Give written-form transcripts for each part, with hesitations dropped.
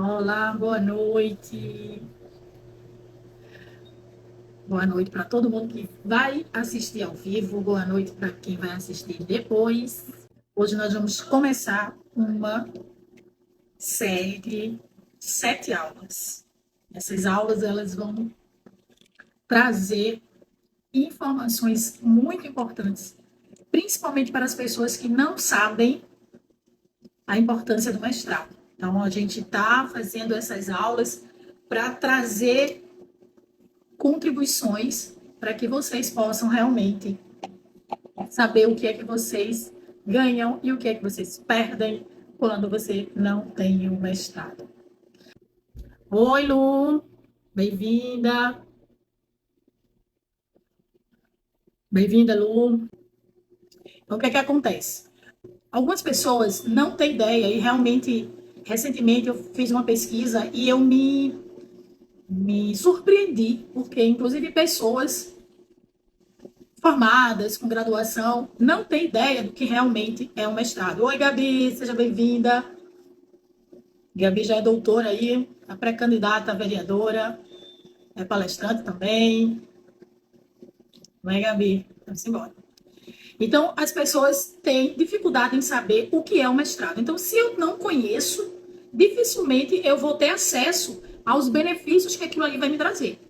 Olá, boa noite. Boa noite para todo mundo que vai assistir ao vivo. Boa noite para quem vai assistir depois. Hoje nós vamos começar uma série de 7 aulas. Essas aulas elas vão trazer informações muito importantes, principalmente para as pessoas que não sabem a importância do mestrado. Então, a gente está fazendo essas aulas para trazer contribuições para que vocês possam realmente saber o que é que vocês ganham e o que é que vocês perdem quando você não tem um mestrado. Oi, Lu, bem-vinda. Bem-vinda, Lu. Então, o que é que acontece? Algumas pessoas não têm ideia e realmente, recentemente eu fiz uma pesquisa e eu me surpreendi, porque inclusive pessoas formadas, com graduação, não têm ideia do que realmente é um mestrado. Oi, Gabi, seja bem-vinda. Gabi já é doutora aí, a pré-candidata a vereadora, é palestrante também. Não é, Gabi? Vamos embora. Então, as pessoas têm dificuldade em saber o que é um mestrado. Então, se eu não conheço, dificilmente eu vou ter acesso aos benefícios que aquilo ali vai me trazer.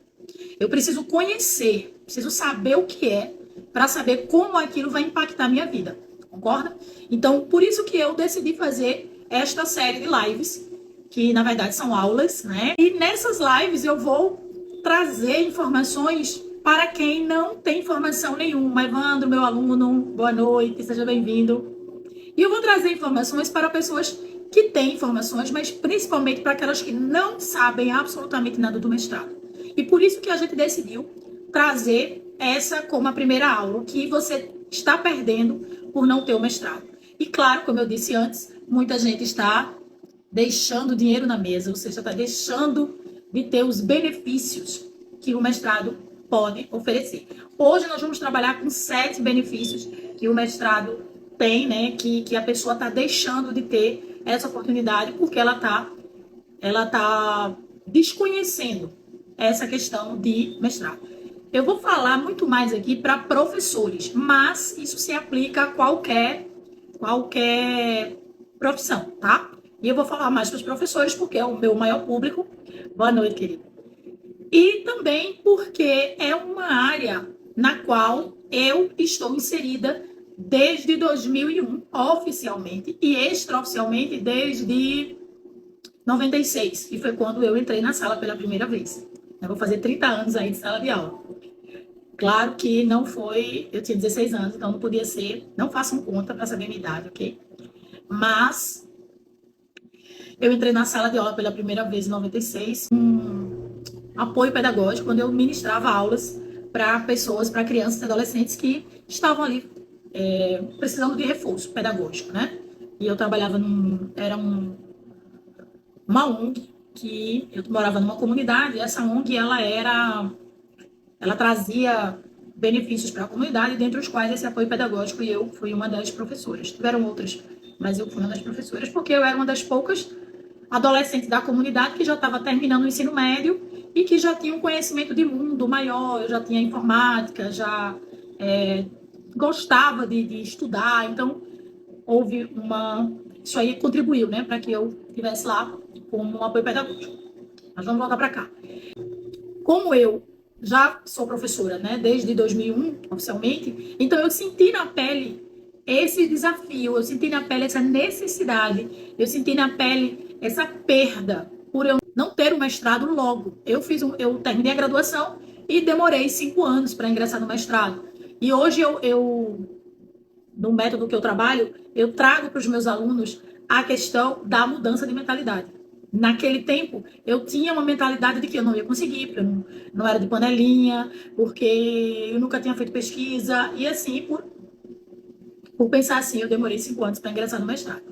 Eu preciso conhecer, preciso saber o que é, para saber como aquilo vai impactar a minha vida. Concorda? Então, por isso que eu decidi fazer esta série de lives, que na verdade são aulas, né? E nessas lives eu vou trazer informações para quem não tem informação nenhuma. Evandro, meu aluno, boa noite, seja bem-vindo. E eu vou trazer informações para pessoas que têm informações, mas principalmente para aquelas que não sabem absolutamente nada do mestrado. E por isso que a gente decidiu trazer essa como a primeira aula, o que você está perdendo por não ter o mestrado. E claro, como eu disse antes, muita gente está deixando dinheiro na mesa, ou seja, está deixando de ter os benefícios que o mestrado pode oferecer. Hoje nós vamos trabalhar com 7 benefícios que o mestrado tem, né? Que a pessoa está deixando de ter essa oportunidade porque ela tá desconhecendo essa questão de mestrado. Eu vou falar muito mais aqui para professores, mas isso se aplica a qualquer profissão, tá? E eu vou falar mais para os professores porque é o meu maior público. Boa noite, querido. E também porque é uma área na qual eu estou inserida desde 2001, oficialmente, e extraoficialmente desde 96, que foi quando eu entrei na sala pela primeira vez. Eu vou fazer 30 anos aí de sala de aula. Claro que não foi, eu tinha 16 anos, então não podia ser, não façam conta para saber a minha idade, ok? Mas eu entrei na sala de aula pela primeira vez em 96, apoio pedagógico, quando eu ministrava aulas para pessoas, para crianças e adolescentes que estavam ali precisando de reforço pedagógico, né? E eu trabalhava uma ONG que eu morava numa comunidade, e essa ONG ela trazia benefícios para a comunidade, dentre os quais esse apoio pedagógico, e eu fui uma das professoras. Tiveram outras, mas eu fui uma das professoras, porque eu era uma das poucas adolescentes da comunidade que já estava terminando o ensino médio e que já tinha um conhecimento de mundo maior, eu já tinha informática, já gostava de estudar, então houve isso aí contribuiu, né, para que eu estivesse lá como um apoio pedagógico. Mas vamos voltar para cá. Como eu já sou professora, né, desde 2001, oficialmente, então eu senti na pele esse desafio, eu senti na pele essa necessidade, eu senti na pele essa perda por eu não ter o mestrado logo. Eu terminei a graduação e demorei 5 anos para ingressar no mestrado. E hoje no método que eu trabalho, eu trago para os meus alunos a questão da mudança de mentalidade. Naquele tempo, eu tinha uma mentalidade de que eu não ia conseguir, porque eu não era de panelinha, porque eu nunca tinha feito pesquisa, e assim, por pensar assim, eu demorei 5 anos para ingressar no mestrado.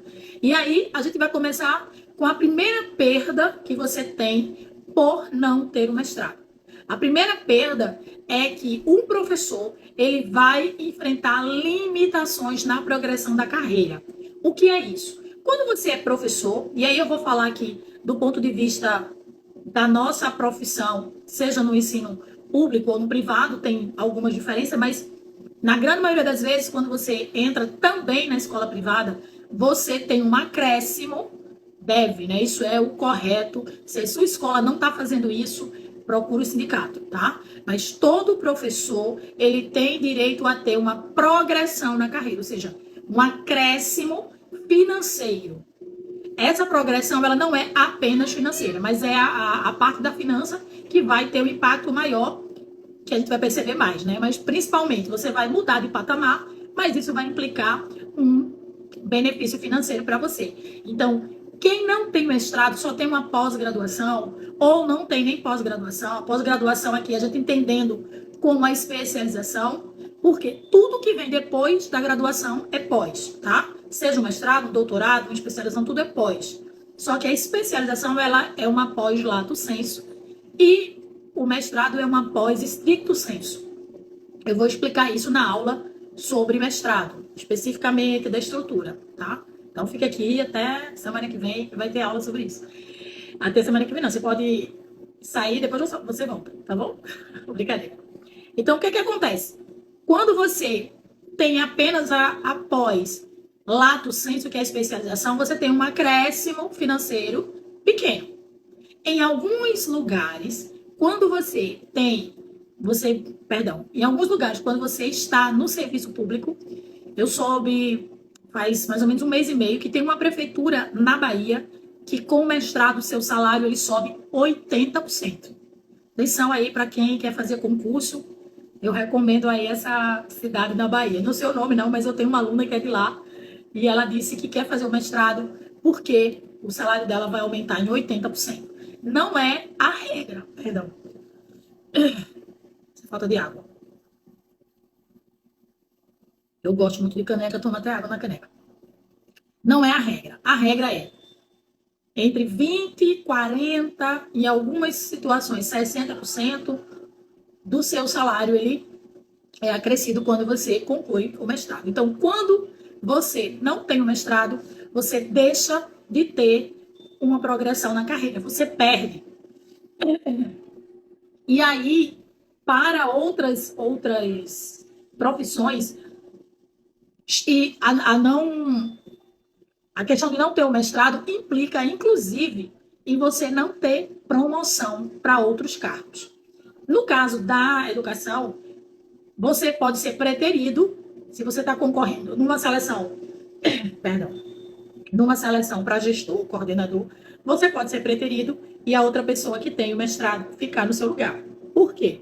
E aí, a gente vai começar com a primeira perda que você tem por não ter o mestrado. A primeira perda é que um professor ele vai enfrentar limitações na progressão da carreira. O que é isso? Quando você é professor, e aí eu vou falar aqui do ponto de vista da nossa profissão, seja no ensino público ou no privado, tem algumas diferenças, mas na grande maioria das vezes, quando você entra também na escola privada, você tem um acréscimo, deve, né? Isso é o correto. Se a sua escola não está fazendo isso, procure o sindicato, tá? Mas todo professor, ele tem direito a ter uma progressão na carreira, ou seja, um acréscimo financeiro. Essa progressão, ela não é apenas financeira, mas é a parte da finança que vai ter um impacto maior, que a gente vai perceber mais, né? Mas principalmente você vai mudar de patamar, mas isso vai implicar um benefício financeiro para você. Então, quem não tem mestrado, só tem uma pós-graduação, ou não tem nem pós-graduação, a pós-graduação aqui a gente entendendo como a especialização, porque tudo que vem depois da graduação é pós, tá? Seja um mestrado, um doutorado, uma especialização, tudo é pós. Só que a especialização, ela é uma pós lato sensu e o mestrado é uma pós stricto sensu. Eu vou explicar isso na aula sobre mestrado, especificamente da estrutura, tá? Então fica aqui até semana que vem, que vai ter aula sobre isso. Até semana que vem não, você pode sair, depois você volta, tá bom? Brincadeira. Então o que acontece? Quando você tem apenas a pós lato sensu, que é a especialização, você tem um acréscimo financeiro pequeno. Em alguns lugares, quando você tem, em alguns lugares, quando você está no serviço público, eu soube faz mais ou menos um mês e meio que tem uma prefeitura na Bahia que com o mestrado, seu salário ele sobe 80%. Lição aí para quem quer fazer concurso, eu recomendo aí essa cidade da Bahia. Não sei o nome não, mas eu tenho uma aluna que é de lá e ela disse que quer fazer o mestrado porque o salário dela vai aumentar em 80%. Não é a regra, perdão. Falta de água. Eu gosto muito de caneca, toma até água na caneca. Não é a regra. A regra é entre 20, 40, em algumas situações, 60% do seu salário ele é acrescido quando você conclui o mestrado. Então, quando você não tem o mestrado, você deixa de ter uma progressão na carreira, você perde. E aí, para outras profissões, e a questão de não ter o mestrado implica, inclusive, em você não ter promoção para outros cargos. No caso da educação, você pode ser preterido se você está concorrendo numa seleção, numa seleção para gestor, coordenador, você pode ser preterido e a outra pessoa que tem o mestrado ficar no seu lugar. Por quê?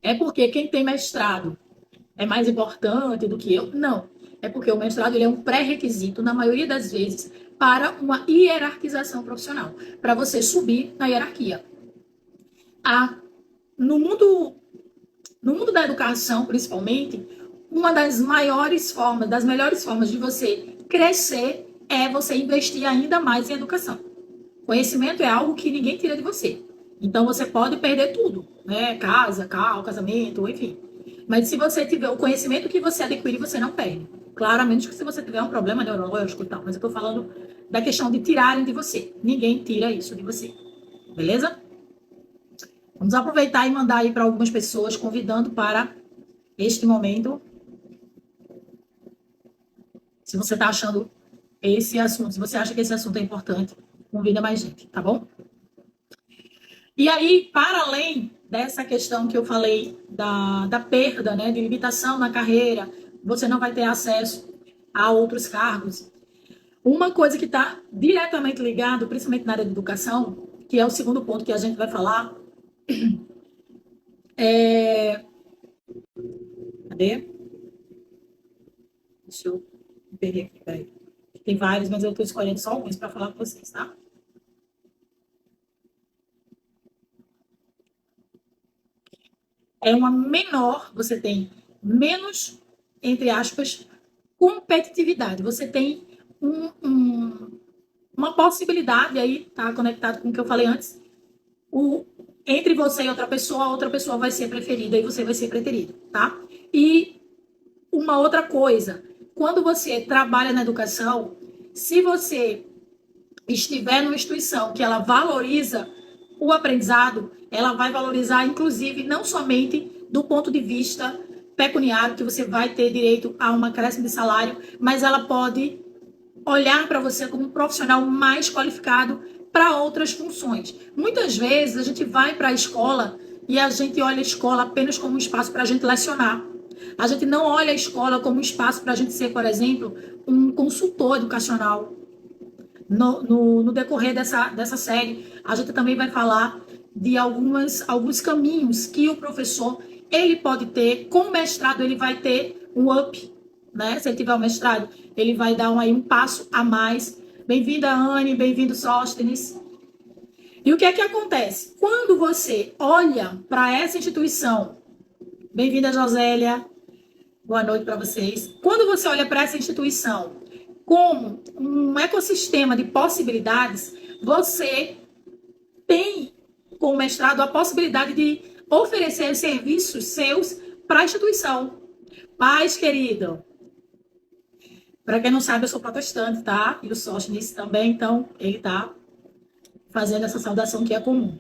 É porque quem tem mestrado é mais importante do que eu? Não. É porque o mestrado ele é um pré-requisito, na maioria das vezes, para uma hierarquização profissional, para você subir na hierarquia. No mundo da educação, principalmente, uma das melhores formas de você crescer é você investir ainda mais em educação. Conhecimento é algo que ninguém tira de você. Então você pode perder tudo, né? Casa, carro, casamento, enfim. Mas se você tiver o conhecimento que você adquire, você não perde. Claramente que se você tiver um problema neurológico e tal, mas eu tô falando da questão de tirarem de você. Ninguém tira isso de você. Beleza? Vamos aproveitar e mandar aí para algumas pessoas, convidando para este momento. Se você está achando esse assunto, se você acha que esse assunto é importante, convida mais gente, tá bom? E aí, para além dessa questão que eu falei da perda, né, de limitação na carreira, você não vai ter acesso a outros cargos. Uma coisa que está diretamente ligado, principalmente na área de educação, que é o segundo ponto que a gente vai falar, Cadê? Deixa eu pegar aqui, peraí. Tem vários, mas eu estou escolhendo só alguns para falar com vocês, tá? É uma menor, você tem menos, entre aspas, competitividade. Você tem uma possibilidade aí, tá conectado com o que eu falei antes, entre você e outra pessoa, a outra pessoa vai ser preferida e você vai ser preterido, tá? E uma outra coisa, quando você trabalha na educação, Se você estiver numa instituição que ela valoriza o aprendizado, ela vai valorizar, inclusive, não somente do ponto de vista pecuniário, que você vai ter direito a um acréscimo de salário, mas ela pode olhar para você como um profissional mais qualificado para outras funções. Muitas vezes a gente vai para a escola e a gente olha a escola apenas como um espaço para a gente lecionar. A gente não olha a escola como um espaço para a gente ser, por exemplo, um consultor educacional. No decorrer dessa série, a gente também vai falar de alguns caminhos que o professor ele pode ter. Com o mestrado, ele vai ter um up, né? Se ele tiver o mestrado, ele vai dar um passo a mais. Bem-vinda, Anne, bem-vindo, Sóstenes. E o que é que acontece? Quando você olha para essa instituição, bem-vinda, Josélia, boa noite para vocês. Quando você olha para essa instituição como um ecossistema de possibilidades, você tem, com o mestrado, a possibilidade de oferecer serviços seus para a instituição. Paz, querido. Para quem não sabe, eu sou protestante, tá? E o Sóstenes também, então ele tá fazendo essa saudação que é comum.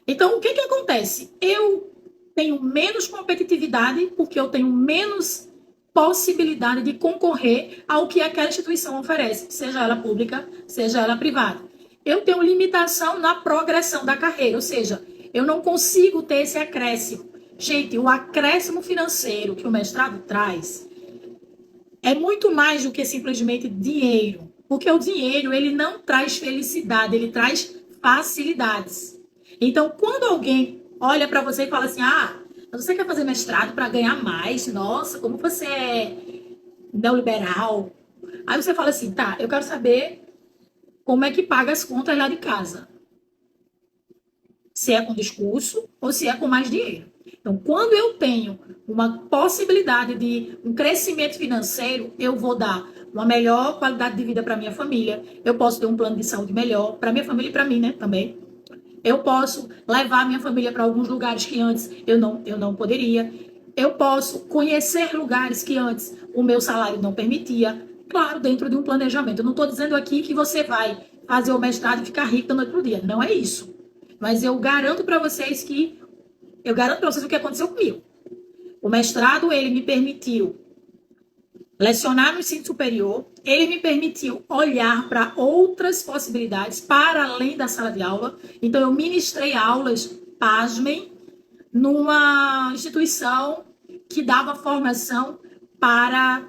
Então, o que que acontece? Eu tenho menos competitividade porque eu tenho menos possibilidade de concorrer ao que aquela instituição oferece, seja ela pública, seja ela privada. Eu tenho limitação na progressão da carreira, ou seja, eu não consigo ter esse acréscimo. Gente, o acréscimo financeiro que o mestrado traz é muito mais do que simplesmente dinheiro, porque o dinheiro ele não traz felicidade, ele traz facilidades. Então, quando alguém olha para você e fala assim, você quer fazer mestrado para ganhar mais? Nossa, como você é neoliberal. Aí você fala assim, tá, eu quero saber como é que paga as contas lá de casa. Se é com discurso ou se é com mais dinheiro. Então, quando eu tenho uma possibilidade de um crescimento financeiro, eu vou dar uma melhor qualidade de vida para minha família. Eu posso ter um plano de saúde melhor para minha família e para mim, né, também. Eu posso levar minha família para alguns lugares que antes eu não poderia. Eu posso conhecer lugares que antes o meu salário não permitia. Claro, dentro de um planejamento. Eu não estou dizendo aqui que você vai fazer o mestrado e ficar rico da noite pro dia. Não é isso. Mas eu garanto para vocês o que aconteceu comigo. O mestrado, ele me permitiu lecionar no ensino superior, ele me permitiu olhar para outras possibilidades para além da sala de aula. Então, eu ministrei aulas, pasmem, numa instituição que dava formação para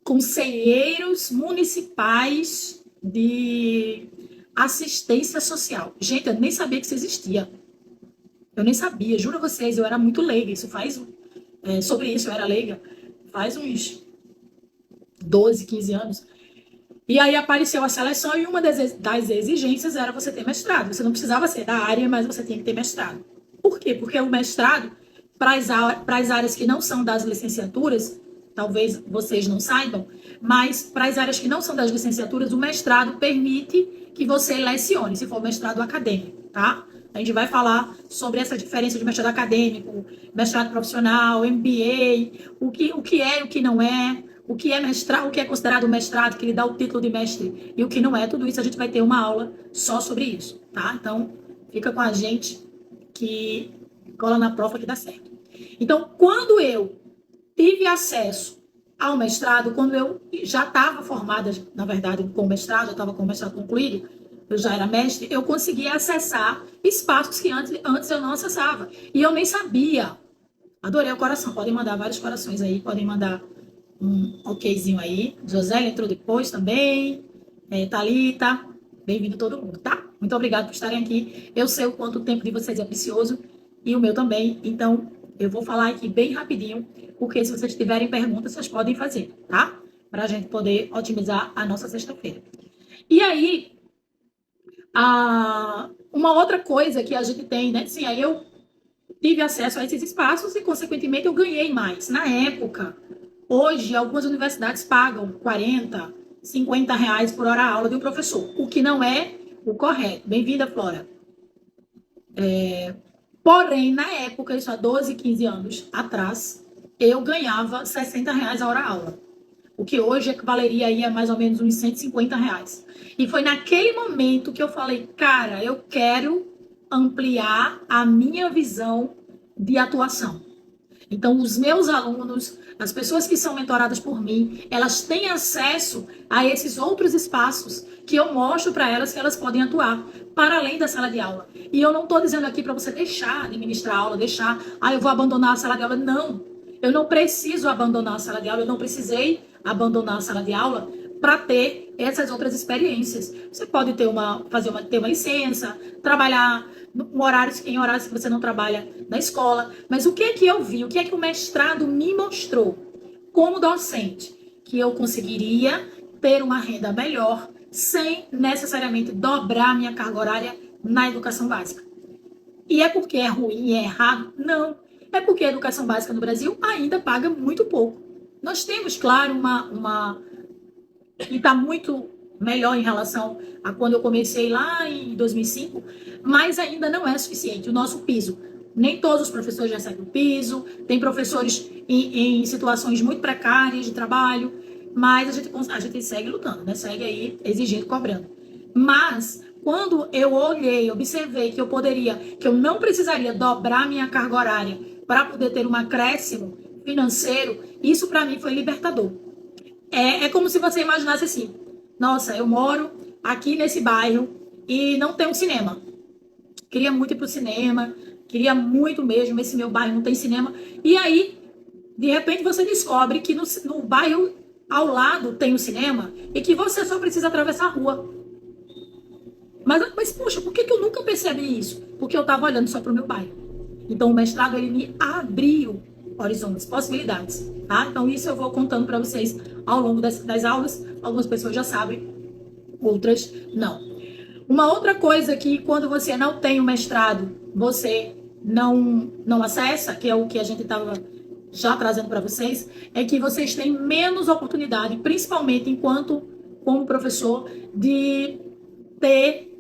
conselheiros municipais de assistência social. Gente, eu nem sabia que isso existia. Eu nem sabia, juro a vocês, eu era muito leiga. Sobre isso eu era leiga faz uns 12, 15 anos. E aí apareceu a seleção e uma das exigências era você ter mestrado. Você não precisava ser da área, mas você tinha que ter mestrado. Por quê? Porque o mestrado, para as áreas que não são das licenciaturas, talvez vocês não saibam, mas para as áreas que não são das licenciaturas, o mestrado permite que você lecione, se for mestrado acadêmico, tá? A gente vai falar sobre essa diferença de mestrado acadêmico, mestrado profissional, MBA, o que é e o que não é, o que é mestrado, o que é considerado mestrado, que lhe dá o título de mestre, e o que não é, tudo isso a gente vai ter uma aula só sobre isso, tá? Então, fica com a gente que cola na prova que dá certo. Então, quando eu tive acesso ao mestrado, quando eu já estava formada, na verdade, com o mestrado, eu estava com o mestrado concluído, eu já era mestre, eu conseguia acessar espaços que antes eu não acessava. E eu nem sabia. Adorei o coração. Podem mandar vários corações aí, podem mandar um okzinho aí. Josélia entrou depois também. Thalita, bem-vindo todo mundo, tá? Muito obrigada por estarem aqui. Eu sei o quanto o tempo de vocês é precioso e o meu também. Então, eu vou falar aqui bem rapidinho, porque se vocês tiverem perguntas, vocês podem fazer, tá? Para a gente poder otimizar a nossa sexta-feira. E aí, uma outra coisa que a gente tem, né? Sim, aí eu tive acesso a esses espaços e, consequentemente, eu ganhei mais. Na época, hoje, algumas universidades pagam 40, 50 reais por hora aula de um professor, o que não é o correto. Bem-vinda, Flora. Porém, na época, isso há 12, 15 anos atrás, eu ganhava 60 reais a hora aula. o que hoje equivaleria aí a mais ou menos uns R$ 150. E foi naquele momento que eu falei, cara, eu quero ampliar a minha visão de atuação. Então, os meus alunos, as pessoas que são mentoradas por mim, elas têm acesso a esses outros espaços que eu mostro para elas que elas podem atuar, para além da sala de aula. E eu não estou dizendo aqui para você deixar de ministrar aula, eu vou abandonar a sala de aula. Não, eu não preciso abandonar a sala de aula, eu não precisei abandonar a sala de aula para ter essas outras experiências. Você pode ter ter uma licença, trabalhar em horários que você não trabalha na escola. Mas o que é que eu vi? O que é que o mestrado me mostrou como docente? Que eu conseguiria ter uma renda melhor sem necessariamente dobrar minha carga horária na educação básica. E é porque é ruim e é errado? Não. É porque a educação básica no Brasil ainda paga muito pouco. Nós temos, claro, e está muito melhor em relação a quando eu comecei lá em 2005, mas ainda não é suficiente. O nosso piso, nem todos os professores recebem o piso, tem professores em situações muito precárias de trabalho, mas a gente segue lutando, né? Segue aí exigindo, cobrando. Mas quando eu olhei, observei que eu não precisaria dobrar minha carga horária para poder ter um acréscimo financeiro, isso para mim foi libertador. É como se você imaginasse assim, nossa, eu moro aqui nesse bairro e não tem um cinema. Queria muito ir pro cinema, queria muito mesmo, esse meu bairro não tem cinema. E aí, de repente, você descobre que no bairro ao lado tem um cinema e que você só precisa atravessar a rua. Mas poxa, por que eu nunca percebi isso? Porque eu estava olhando só pro meu bairro. Então, o mestrado, ele me abriu horizontes, possibilidades, tá? Então, isso eu vou contando para vocês ao longo das aulas. Algumas pessoas já sabem, outras não. Uma outra coisa que quando você não tem o mestrado, você não acessa, que é o que a gente estava já trazendo para vocês, é que vocês têm menos oportunidade, principalmente como professor, de ter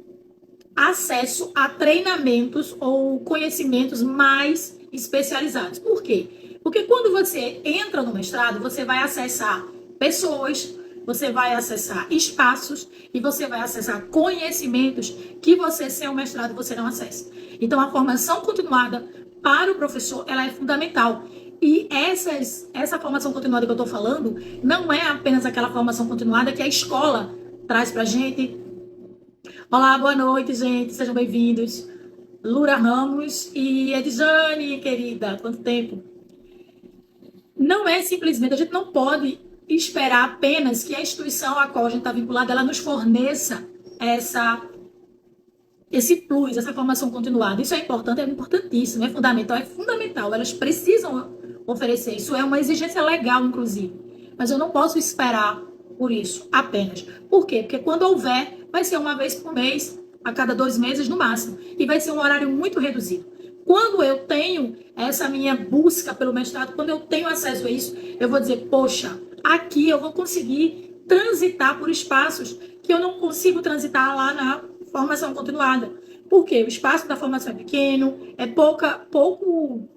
acesso a treinamentos ou conhecimentos mais especializados. Por quê? Porque quando você entra no mestrado, você vai acessar pessoas, você vai acessar espaços e você vai acessar conhecimentos que você, sem o mestrado, você não acessa. Então, a formação continuada para o professor, ela é fundamental. E essa formação continuada que eu estou falando não é apenas aquela formação continuada que a escola traz para a gente. Olá, boa noite, gente. Sejam bem-vindos. Lura Ramos e Edjane, querida. Quanto tempo? Não é simplesmente, a gente não pode esperar apenas que a instituição a qual a gente está vinculada, ela nos forneça esse plus, essa formação continuada. Isso é importante, é importantíssimo, é fundamental. Elas precisam oferecer. Isso é uma exigência legal, inclusive. Mas eu não posso esperar por isso apenas. Por quê? Porque quando houver, vai ser uma vez por mês, a cada 2 meses no máximo. E vai ser um horário muito reduzido. Quando eu tenho essa minha busca pelo mestrado, quando eu tenho acesso a isso, eu vou dizer, poxa, aqui eu vou conseguir transitar por espaços que eu não consigo transitar lá na formação continuada. Por quê? O espaço da formação é pequeno, é pouco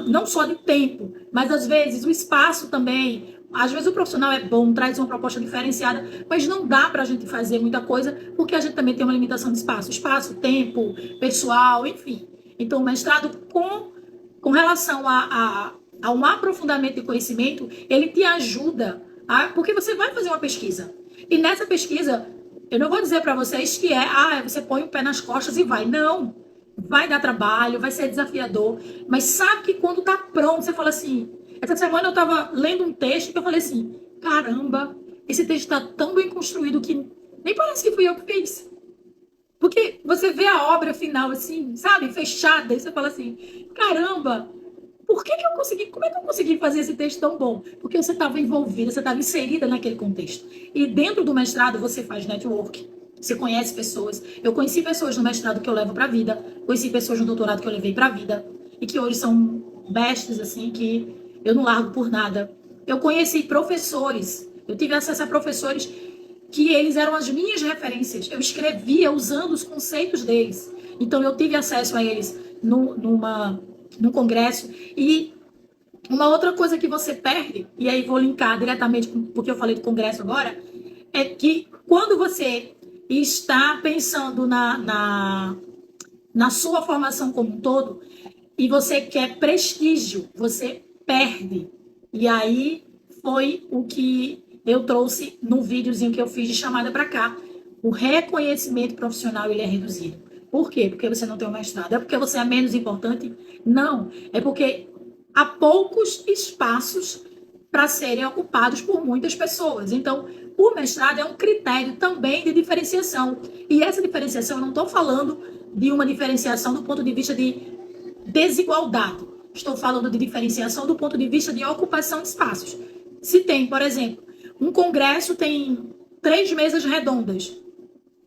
não só de tempo, mas às vezes o espaço também. Às vezes o profissional é bom, traz uma proposta diferenciada, mas não dá para a gente fazer muita coisa, porque a gente também tem uma limitação de espaço. Espaço, tempo, pessoal, enfim. Então, o mestrado, com relação a um aprofundamento de conhecimento, ele te ajuda, porque você vai fazer uma pesquisa. E nessa pesquisa, eu não vou dizer para vocês que você põe o pé nas costas e vai. Não. Vai dar trabalho, vai ser desafiador, mas sabe que quando tá pronto, você fala assim. Essa semana eu tava lendo um texto que eu falei assim: caramba, esse texto tá tão bem construído que nem parece que fui eu que fiz. Porque você vê a obra final assim, sabe, fechada, e você fala assim: caramba, por que eu consegui, como é que eu consegui fazer esse texto tão bom? Porque você estava envolvida, você estava inserida naquele contexto. E dentro do mestrado você faz network. Você conhece pessoas. Eu conheci pessoas no mestrado que eu levo para a vida. Conheci pessoas no doutorado que eu levei para a vida. E que hoje são mestres, assim, que eu não largo por nada. Eu conheci professores. Eu tive acesso a professores que eles eram as minhas referências. Eu escrevia usando os conceitos deles. Então, eu tive acesso a eles num congresso. E Uma outra coisa que você perde, e aí vou linkar diretamente com porque eu falei do congresso agora, é que quando você está pensando na sua formação como um todo, e você quer prestígio, você perde. E aí foi o que eu trouxe no videozinho que eu fiz de chamada para cá. O reconhecimento profissional ele é reduzido. Por quê? Porque você não tem um mestrado. É porque você é menos importante? Não. É porque há poucos espaços para serem ocupados por muitas pessoas. Então, o mestrado é um critério também de diferenciação. E essa diferenciação, eu não estou falando de uma diferenciação do ponto de vista de desigualdade. Estou falando de diferenciação do ponto de vista de ocupação de espaços. Se tem, por exemplo, um congresso tem 3 mesas redondas,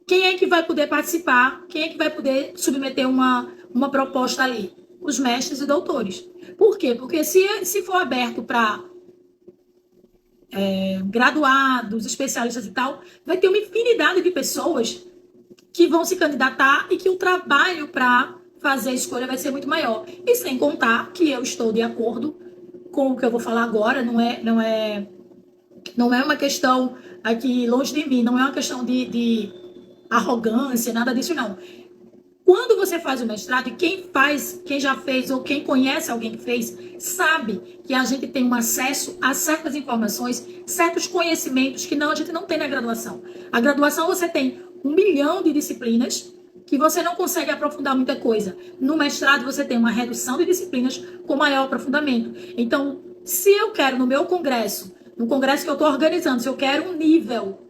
quem é que vai poder participar? Quem é que vai poder submeter uma proposta ali? Os mestres e doutores. Por quê? Porque se for aberto para graduados, especialistas e tal, vai ter uma infinidade de pessoas que vão se candidatar e que o trabalho para fazer a escolha vai ser muito maior. E sem contar que eu estou de acordo com o que eu vou falar agora, não é uma questão aqui longe de mim, não é uma questão de arrogância, nada disso não. Quando você faz o mestrado, e quem faz, quem já fez ou quem conhece alguém que fez, sabe que a gente tem um acesso a certas informações, certos conhecimentos que a gente não tem na graduação. A graduação você tem 1 milhão de disciplinas que você não consegue aprofundar muita coisa. No mestrado você tem uma redução de disciplinas com maior aprofundamento. Então, se eu quero no meu congresso, no congresso que eu estou organizando, se eu quero um nível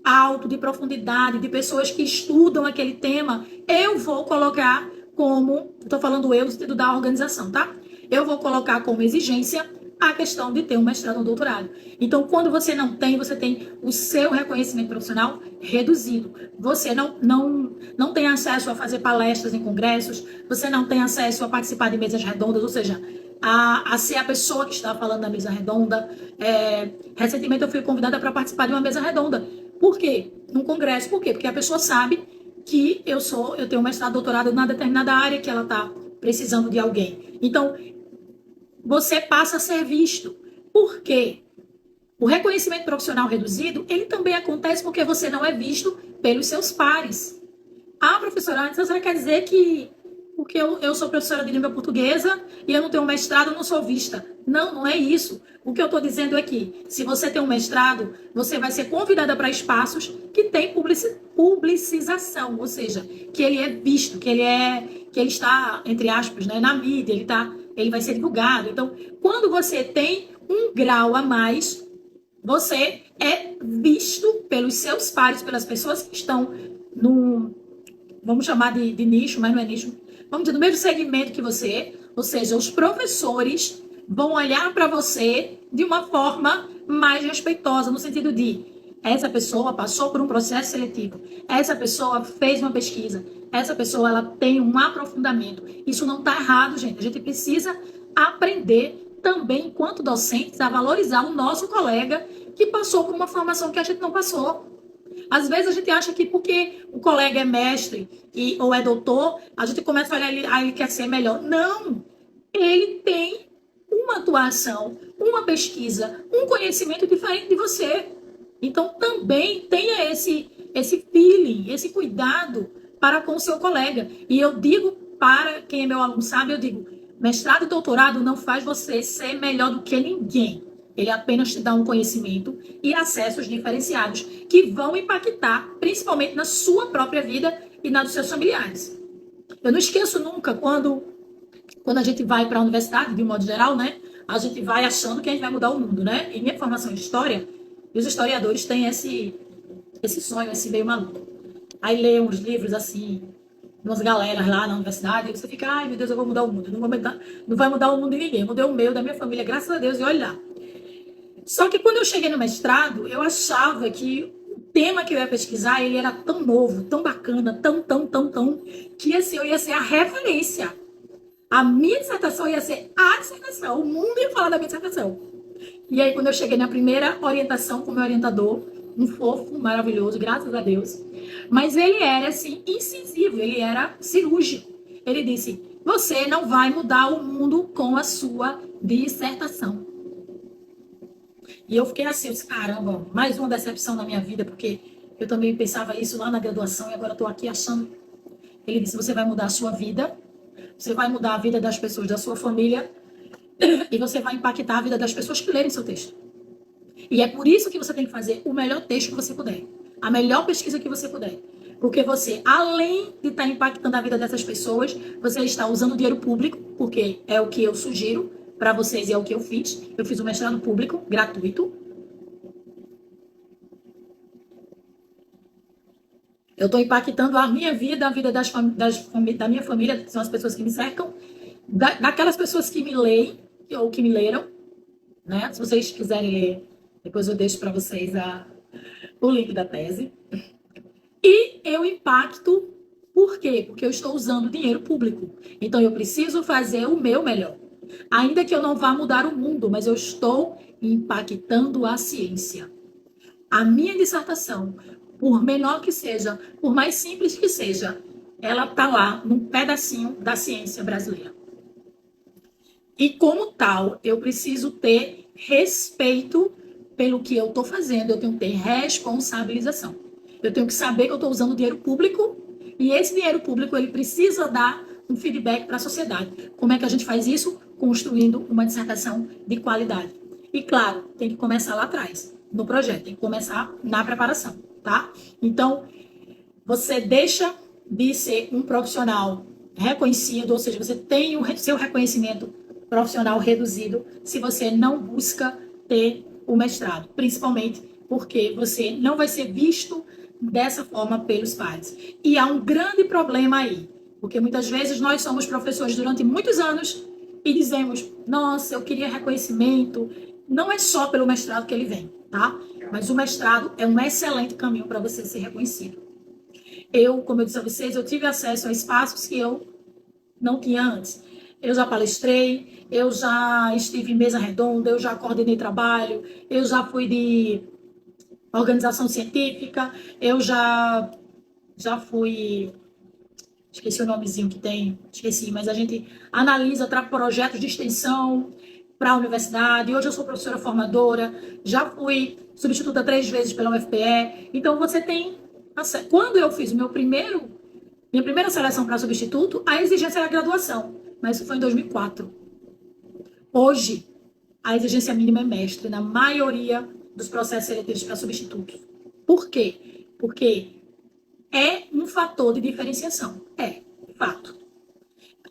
alto, de profundidade, de pessoas que estudam aquele tema, eu vou colocar como, estou falando eu no sentido da organização, tá? Eu vou colocar como exigência a questão de ter um mestrado ou um doutorado. Então, quando você não tem, você tem o seu reconhecimento profissional reduzido. Você não tem acesso a fazer palestras em congressos, você não tem acesso a participar de mesas redondas, ou seja, a ser a pessoa que está falando na mesa redonda. Recentemente eu fui convidada para participar de uma mesa redonda. Por quê? Num congresso. Por quê? Porque a pessoa sabe que eu tenho um mestrado, doutorado na determinada área que ela está precisando de alguém. Então, você passa a ser visto. Por quê? O reconhecimento profissional reduzido, ele também acontece porque você não é visto pelos seus pares. Ah, professora, então você quer dizer que porque eu sou professora de língua portuguesa e eu não tenho um mestrado, eu não sou vista. Não, não é isso. O que eu estou dizendo é que, se você tem um mestrado, você vai ser convidada para espaços que tem publicização, ou seja, que ele é visto, que ele está, entre aspas, né, na mídia, ele vai ser divulgado. Então, quando você tem um grau a mais, você é visto pelos seus pares, pelas pessoas que estão no, vamos chamar de nicho, mas não é nicho, vamos dizer, no mesmo segmento que você, ou seja, os professores vão olhar para você de uma forma mais respeitosa, no sentido de essa pessoa passou por um processo seletivo, essa pessoa fez uma pesquisa, essa pessoa ela tem um aprofundamento. Isso não está errado, gente. A gente precisa aprender também, enquanto docentes, a valorizar o nosso colega que passou por uma formação que a gente não passou. Às vezes a gente acha que porque o colega é mestre ou é doutor, a gente começa a olhar ele quer ser melhor. Não! Ele tem uma atuação, uma pesquisa, um conhecimento diferente de você. Então também tenha esse feeling, esse cuidado para com o seu colega. E eu digo para quem é meu aluno sabe, eu digo, mestrado e doutorado não faz você ser melhor do que ninguém. Ele apenas te dá um conhecimento e acessos diferenciados que vão impactar principalmente na sua própria vida e na dos seus familiares. Eu não esqueço nunca quando a gente vai para a universidade, de um modo geral, né? A gente vai achando que a gente vai mudar o mundo, né? Em minha formação de história, os historiadores têm esse sonho, esse meio maluco. Aí lê uns livros assim, umas galeras lá na universidade, e você fica, ai meu Deus, eu vou mudar o mundo. Não vai mudar o mundo de ninguém. Eu mudei o meu, da minha família, graças a Deus, e olha lá. Só que quando eu cheguei no mestrado, eu achava que o tema que eu ia pesquisar, ele era tão novo, tão bacana, tão, que assim, eu ia ser a referência. A minha dissertação ia ser a dissertação. O mundo ia falar da minha dissertação. E aí, quando eu cheguei na primeira orientação com o meu orientador, um fofo, maravilhoso, graças a Deus. Mas ele era, assim, incisivo, ele era cirúrgico. Ele disse, Você não vai mudar o mundo com a sua dissertação. E eu fiquei assim, eu disse, caramba, mais uma decepção na minha vida, porque eu também pensava isso lá na graduação e agora estou aqui achando. Ele disse, você vai mudar a sua vida, você vai mudar a vida das pessoas da sua família e você vai impactar a vida das pessoas que lerem seu texto. E é por isso que você tem que fazer o melhor texto que você puder, a melhor pesquisa que você puder. Porque você, além de estar impactando a vida dessas pessoas, você está usando dinheiro público, porque é o que eu sugiro para vocês e é o que eu fiz. Eu fiz um mestrado público, gratuito. Eu estou impactando a minha vida, a vida da minha família, que são as pessoas que me cercam, daquelas pessoas que me leem, ou que me leram, né? Se vocês quiserem ler, depois eu deixo para vocês o link da tese. E eu impacto, por quê? Porque eu estou usando dinheiro público. Então eu preciso fazer o meu melhor. Ainda que eu não vá mudar o mundo, mas eu estou impactando a ciência. A minha dissertação, por menor que seja, por mais simples que seja, ela está lá num pedacinho da ciência brasileira. E como tal, eu preciso ter respeito pelo que eu estou fazendo, eu tenho que ter responsabilização. Eu tenho que saber que eu estou usando dinheiro público e esse dinheiro público ele precisa dar um feedback para a sociedade. Como é que a gente faz isso? Construindo uma dissertação de qualidade. E claro, tem que começar lá atrás, no projeto, tem que começar na preparação, tá? Então, você deixa de ser um profissional reconhecido, ou seja, você tem o seu reconhecimento profissional reduzido se você não busca ter o mestrado, principalmente porque você não vai ser visto dessa forma pelos pares. E há um grande problema aí, porque muitas vezes nós somos professores durante muitos anos e dizemos, nossa, eu queria reconhecimento. Não é só pelo mestrado que ele vem, tá? Mas o mestrado é um excelente caminho para você ser reconhecido. Eu, como eu disse a vocês, eu tive acesso a espaços que eu não tinha antes. Eu já palestrei, eu já estive em mesa redonda, eu já coordenei trabalho, eu já fui de organização científica, eu já fui, esqueci o nomezinho que tem, esqueci, mas a gente analisa projetos de extensão para a universidade. Hoje eu sou professora formadora, já fui substituta 3 vezes pela UFPE. Então você tem, quando eu fiz minha primeira seleção para substituto, a exigência era a graduação, mas isso foi em 2004. Hoje, a exigência mínima é mestre na maioria dos processos seletivos para substitutos. Por quê? Porque é um fator de diferenciação. É, fato.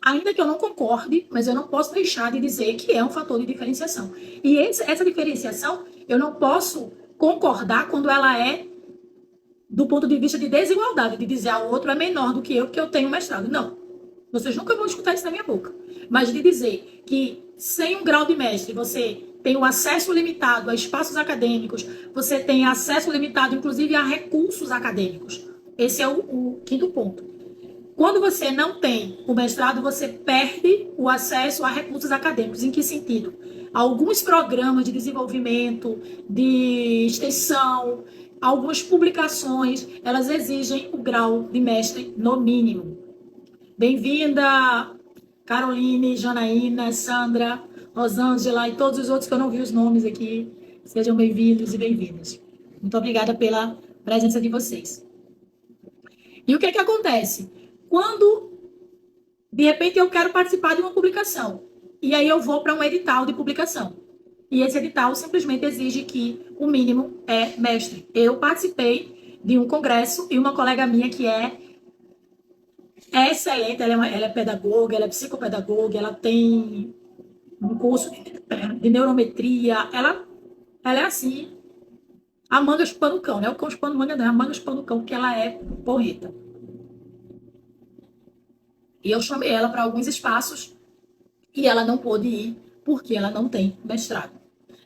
Ainda que eu não concorde, mas eu não posso deixar de dizer que é um fator de diferenciação. E essa diferenciação, eu não posso concordar quando ela é do ponto de vista de desigualdade, de dizer o outro é menor do que eu, porque eu tenho mestrado. Não. Vocês nunca vão escutar isso na minha boca. Mas de dizer que sem um grau de mestre você tem o acesso limitado a espaços acadêmicos, você tem acesso limitado, inclusive, a recursos acadêmicos. Esse é o quinto ponto. Quando você não tem o mestrado, você perde o acesso a recursos acadêmicos. Em que sentido? Alguns programas de desenvolvimento, de extensão, algumas publicações, elas exigem o grau de mestre no mínimo. Bem-vinda, Caroline, Janaína, Sandra, Rosângela e todos os outros que eu não vi os nomes aqui. Sejam bem-vindos e bem-vindas. Muito obrigada pela presença de vocês. E o que é que acontece? Quando, de repente, eu quero participar de uma publicação, e aí eu vou para um edital de publicação, e esse edital simplesmente exige que o mínimo é mestre. Eu participei de um congresso e uma colega minha que é excelente, ela é pedagoga, ela é psicopedagoga, ela tem um curso de neurometria, ela é assim, a manga chupando o cão, né? O cão chupando manga não, a manga chupando o cão, porque ela é porreta. E eu chamei ela para alguns espaços e ela não pôde ir porque ela não tem mestrado.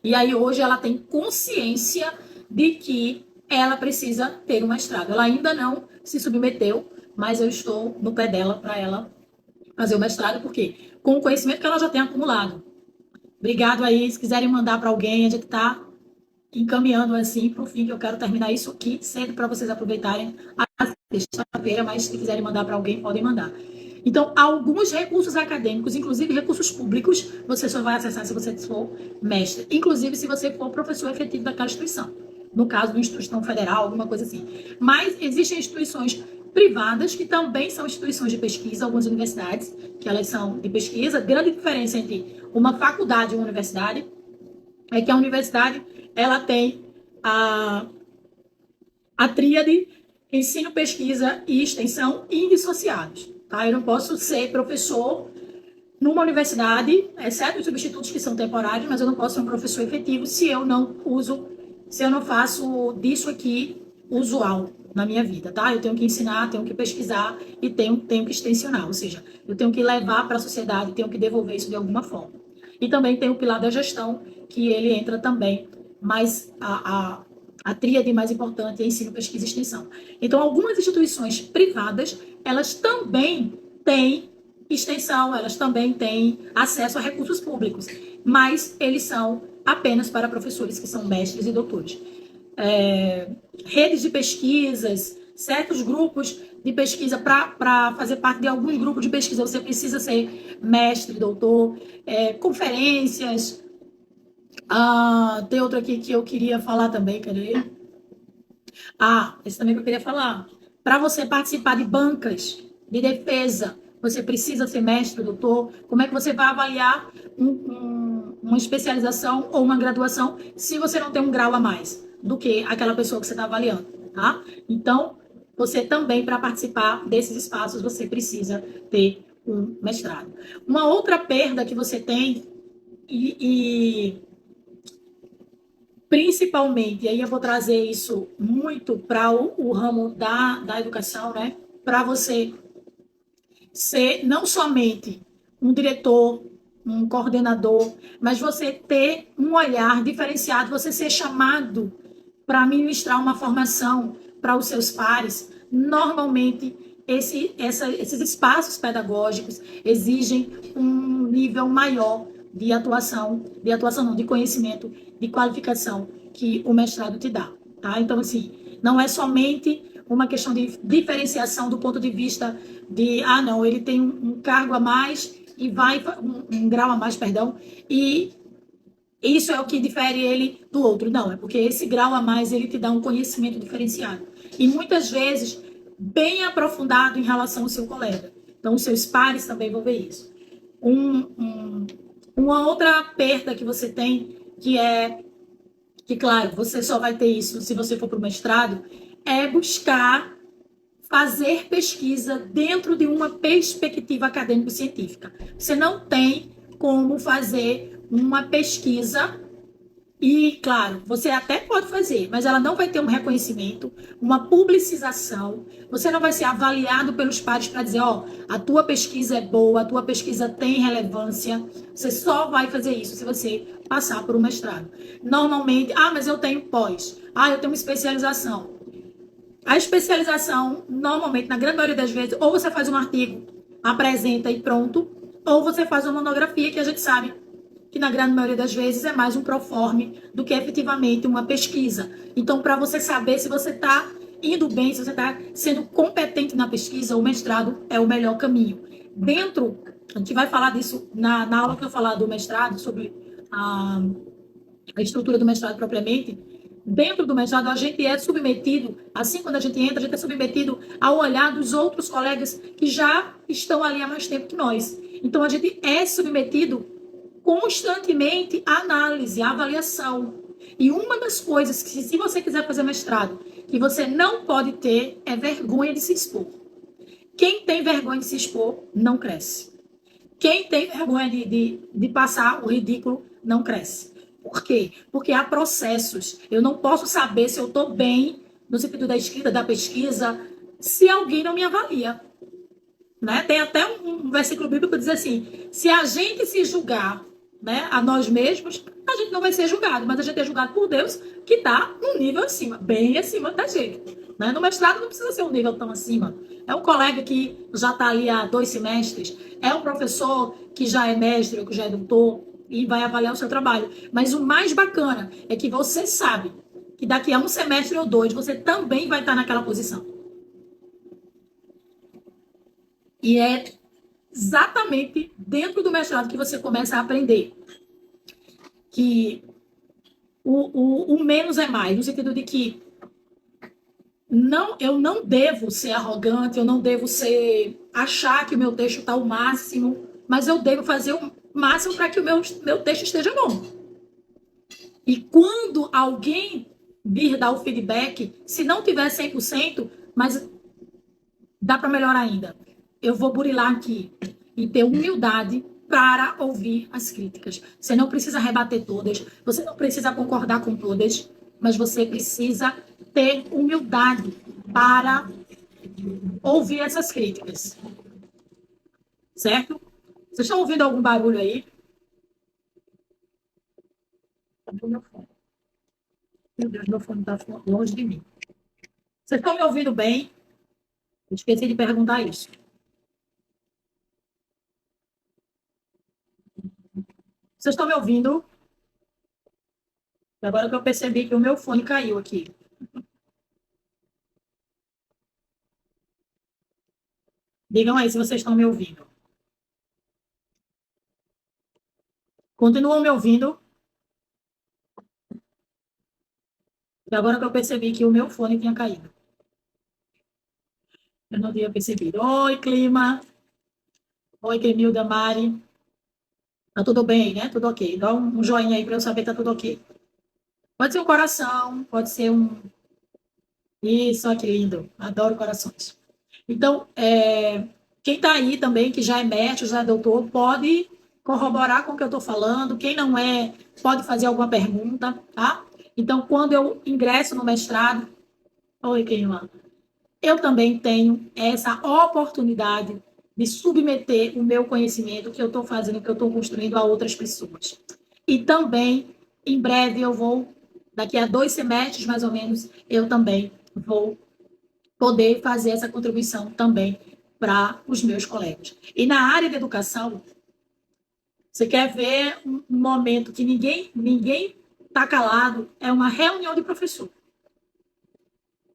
E aí hoje ela tem consciência de que ela precisa ter um mestrado. Ela ainda não se submeteu, mas eu estou no pé dela para ela fazer o mestrado, porque com o conhecimento que ela já tem acumulado. Obrigado aí, se quiserem mandar para alguém, a gente está encaminhando assim para o fim, que eu quero terminar isso aqui cedo para vocês aproveitarem a sexta-feira, mas se quiserem mandar para alguém, podem mandar. Então, alguns recursos acadêmicos, inclusive recursos públicos, você só vai acessar se você for mestre, inclusive se você for professor efetivo daquela instituição. No caso de uma instituição federal, alguma coisa assim. Mas existem instituições privadas que também são instituições de pesquisa, algumas universidades, que elas são de pesquisa. Grande diferença entre uma faculdade e uma universidade é que a universidade ela tem a tríade ensino, pesquisa e extensão indissociados. Tá? Eu não posso ser professor numa universidade, exceto os substitutos que são temporários, mas eu não posso ser um professor efetivo se eu não faço disso aqui usual na minha vida, tá? Eu tenho que ensinar, tenho que pesquisar e tenho que extensionar, ou seja, eu tenho que levar para a sociedade, tenho que devolver isso de alguma forma. E também tem o pilar da gestão, que ele entra também, mas a tríade mais importante é ensino, pesquisa e extensão. Então, algumas instituições privadas, elas também têm extensão, elas também têm acesso a recursos públicos, mas eles são apenas para professores que são mestres e doutores. Redes de pesquisas, certos grupos de pesquisa, para fazer parte de alguns grupos de pesquisa, você precisa ser mestre, doutor, conferências. Tem outro aqui que eu queria falar também, cadê? Esse também que eu queria falar. Para você participar de bancas de defesa, você precisa ser mestre, doutor. Como é que você vai avaliar uma especialização ou uma graduação se você não tem um grau a mais do que aquela pessoa que você está avaliando, tá? Então, você também, para participar desses espaços, você precisa ter um mestrado. Uma outra perda que você tem, e principalmente, e aí eu vou trazer isso muito para o ramo da educação, né? Para você ser não somente um diretor, um coordenador, mas você ter um olhar diferenciado, você ser chamado para ministrar uma formação para os seus pares. Normalmente, esses espaços pedagógicos exigem um nível maior de conhecimento, de qualificação que o mestrado te dá, tá? Então, assim, não é somente uma questão de diferenciação do ponto de vista de, não, ele tem um cargo a mais e um grau a mais, perdão, e isso é o que difere ele do outro. Não, é porque esse grau a mais ele te dá um conhecimento diferenciado. E muitas vezes bem aprofundado em relação ao seu colega. Então, os seus pares também vão ver isso. Uma outra perda que você tem, que claro, você só vai ter isso se você for para o mestrado, é buscar fazer pesquisa dentro de uma perspectiva acadêmico-científica. Você não tem como fazer uma pesquisa e, claro, você até pode fazer, mas ela não vai ter um reconhecimento, uma publicização. Você não vai ser avaliado pelos pares para dizer, a tua pesquisa é boa, a tua pesquisa tem relevância. Você só vai fazer isso se você passar por um mestrado. Normalmente, mas eu tenho pós. Eu tenho uma especialização. A especialização, normalmente, na grande maioria das vezes, ou você faz um artigo, apresenta e pronto, ou você faz uma monografia, que a gente sabe que na grande maioria das vezes é mais um proforme do que efetivamente uma pesquisa. Então, para você saber se você está indo bem, se você está sendo competente na pesquisa, o mestrado é o melhor caminho. A gente vai falar disso na aula que eu falar do mestrado, sobre a estrutura do mestrado propriamente. Dentro do mestrado, a gente é submetido, assim quando a gente entra, a gente é submetido ao olhar dos outros colegas que já estão ali há mais tempo que nós. Então, a gente é submetido constantemente à análise, à avaliação. E uma das coisas que, se você quiser fazer mestrado, que você não pode ter é vergonha de se expor. Quem tem vergonha de se expor, não cresce. Quem tem vergonha de passar o ridículo, não cresce. Por quê? Porque há processos. Eu não posso saber se eu estou bem no sentido da escrita, da pesquisa, se alguém não me avalia. Né? Tem até um versículo bíblico que diz assim, se a gente se julgar, né, a nós mesmos, a gente não vai ser julgado, mas a gente é julgado por Deus, que está um nível acima, bem acima da gente. Né? No mestrado não precisa ser um nível tão acima. É um colega que já está ali há 2 semestres, é um professor que já é mestre ou que já é doutor e vai avaliar o seu trabalho. Mas o mais bacana é que você sabe que daqui a 1 semestre ou 2 você também vai estar naquela posição. E é exatamente dentro do mestrado que você começa a aprender que o menos é mais, no sentido de que eu não devo ser arrogante, eu não devo achar que o meu texto está o máximo, mas eu devo fazer o máximo para que o meu texto esteja bom. E quando alguém vir dar o feedback, se não tiver 100%, mas dá para melhorar ainda, eu vou burilar aqui e ter humildade para ouvir as críticas. Você não precisa rebater todas, você não precisa concordar com todas, mas você precisa ter humildade para ouvir essas críticas. Certo? Vocês estão ouvindo algum barulho aí? Meu Deus, meu fone está longe de mim. Vocês estão me ouvindo bem? Eu esqueci de perguntar isso. Vocês estão me ouvindo? Agora que eu percebi que o meu fone caiu aqui. Digam aí se vocês estão me ouvindo. Continuam me ouvindo? Agora que eu percebi que o meu fone tinha caído. Eu não tinha percebido. Oi, Clima. Oi, Clemilda, Mari. Tá tudo bem, né? Tudo ok. Dá um joinha aí para eu saber que tá tudo ok. Pode ser um coração, pode ser um. Isso, olha que lindo. Adoro corações. Então, quem está aí também, que já é mestre, já é doutor, pode corroborar com o que eu estou falando. Quem não é, pode fazer alguma pergunta, tá? Então, quando eu ingresso no mestrado, oi, Keila, eu também tenho essa oportunidade de submeter o meu conhecimento que eu estou fazendo, que eu estou construindo a outras pessoas. E também, em breve, eu vou, daqui a 2 semestres mais ou menos, eu também vou poder fazer essa contribuição também para os meus colegas. E na área de educação, você quer ver um momento que ninguém está calado, é uma reunião de professor.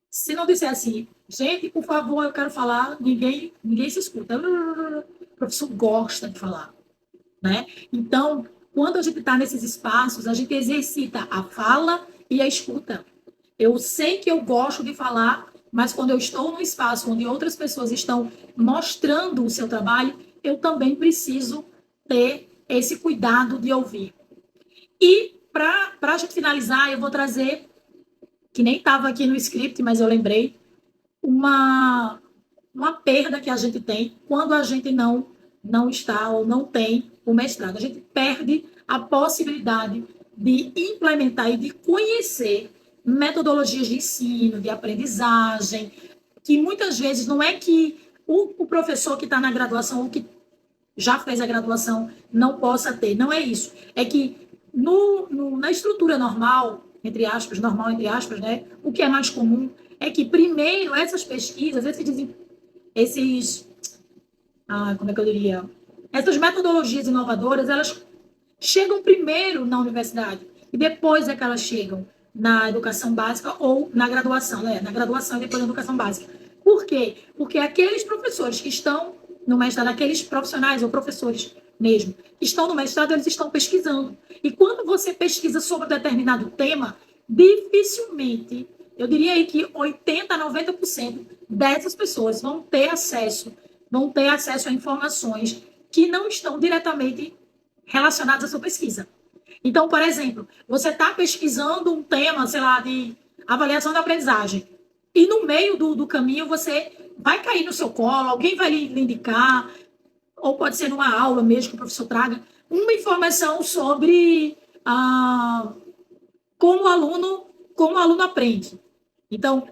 Se não disser assim, gente, por favor, eu quero falar, ninguém se escuta. O professor gosta de falar, né? Então, quando a gente está nesses espaços, a gente exercita a fala e a escuta. Eu sei que eu gosto de falar, mas quando eu estou num espaço onde outras pessoas estão mostrando o seu trabalho, eu também preciso ter esse cuidado de ouvir. E para a gente finalizar, eu vou trazer, que nem estava aqui no script, mas eu lembrei, uma perda que a gente tem quando a gente não está ou não tem o mestrado. A gente perde a possibilidade de implementar e de conhecer metodologias de ensino, de aprendizagem, que muitas vezes não é que o professor que está na graduação ou que já fez a graduação não possa ter. Não é isso. É que na estrutura normal, entre aspas, normal entre aspas, né? O que é mais comum é que primeiro essas pesquisas, esses como é que eu diria? Essas metodologias inovadoras, elas chegam primeiro na universidade e depois é que elas chegam na educação básica ou na graduação, né? Na graduação e depois na educação básica. Por quê? Porque aqueles professores que estão no mestrado, aqueles profissionais ou professores mesmo, que estão no mestrado, eles estão pesquisando. E quando você pesquisa sobre um determinado tema, dificilmente, eu diria aí que 80 a 90% dessas pessoas vão ter acesso a informações que não estão diretamente relacionadas à sua pesquisa. Então, por exemplo, você está pesquisando um tema, sei lá, de avaliação da aprendizagem, e no meio do caminho você vai cair no seu colo, alguém vai lhe indicar, ou pode ser numa aula mesmo que o professor traga, uma informação sobre como o aluno aprende. Então,